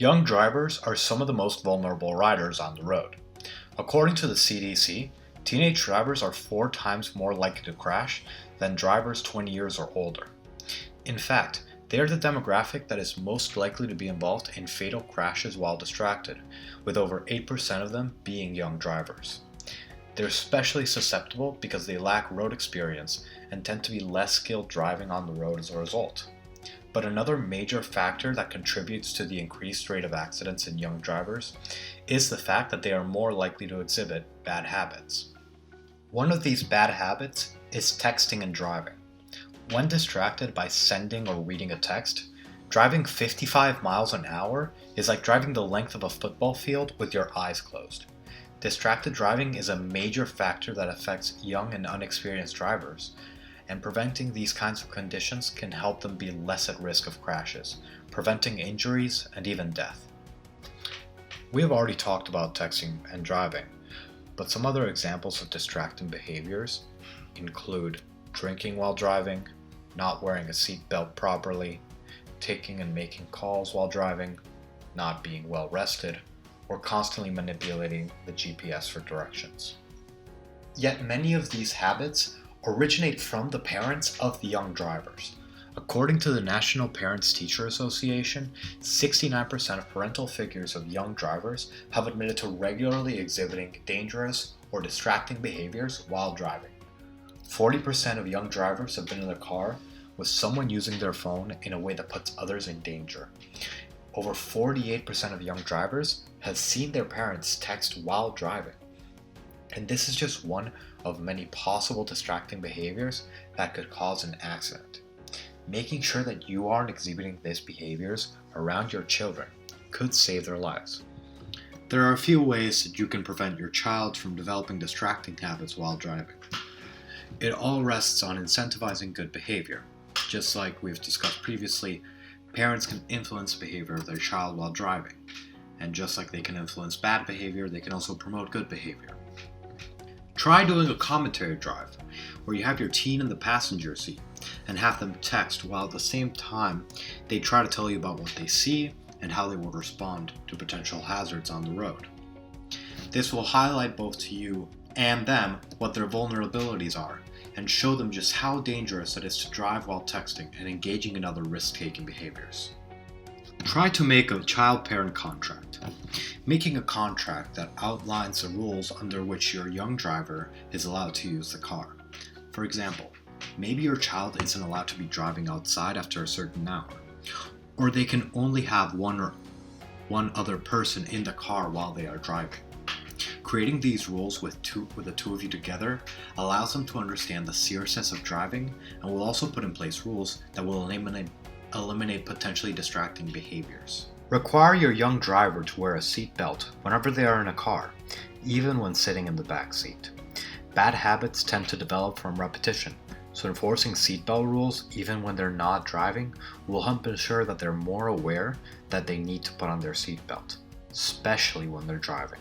Young drivers are some of the most vulnerable riders on the road. According to the CDC, teenage drivers are 4 times more likely to crash than drivers 20 years or older. In fact, they are the demographic that is most likely to be involved in fatal crashes while distracted, with over 8% of them being young drivers. They're especially susceptible because they lack road experience and tend to be less skilled driving on the road as a result. But another major factor that contributes to the increased rate of accidents in young drivers is the fact that they are more likely to exhibit bad habits. One of these bad habits is texting and driving. When distracted by sending or reading a text, driving 55 miles an hour is like driving the length of a football field with your eyes closed. Distracted driving is a major factor that affects young and unexperienced drivers, and preventing these kinds of conditions can help them be less at risk of crashes, preventing injuries and even death. We have already talked about texting and driving, but some other examples of distracting behaviors include drinking while driving, not wearing a seatbelt properly, taking and making calls while driving, not being well rested, or constantly manipulating the GPS for directions. Yet many of these habits originate from the parents of the young drivers. According to the National Parents-Teacher Association, 69% of parental figures of young drivers have admitted to regularly exhibiting dangerous or distracting behaviors while driving. 40% of young drivers have been in a car with someone using their phone in a way that puts others in danger. Over 48% of young drivers have seen their parents text while driving. And this is just one of many possible distracting behaviors that could cause an accident. Making sure that you aren't exhibiting these behaviors around your children could save their lives. There are a few ways that you can prevent your child from developing distracting habits while driving. It all rests on incentivizing good behavior. Just like we've discussed previously, parents can influence the behavior of their child while driving. And just like they can influence bad behavior, they can also promote good behavior. Try doing a commentary drive, where you have your teen in the passenger seat and have them text while at the same time they try to tell you about what they see and how they would respond to potential hazards on the road. This will highlight both to you and them what their vulnerabilities are and show them just how dangerous it is to drive while texting and engaging in other risk-taking behaviors. Try to make a child-parent contract. Making a contract that outlines the rules under which your young driver is allowed to use the car. For example, maybe your child isn't allowed to be driving outside after a certain hour, or they can only have one other person in the car while they are driving. Creating these rules with the two of you together allows them to understand the seriousness of driving and will also put in place rules that will eliminate potentially distracting behaviors. Require your young driver to wear a seatbelt whenever they are in a car, even when sitting in the back seat. Bad habits tend to develop from repetition, so enforcing seatbelt rules even when they're not driving will help ensure that they're more aware that they need to put on their seatbelt, especially when they're driving.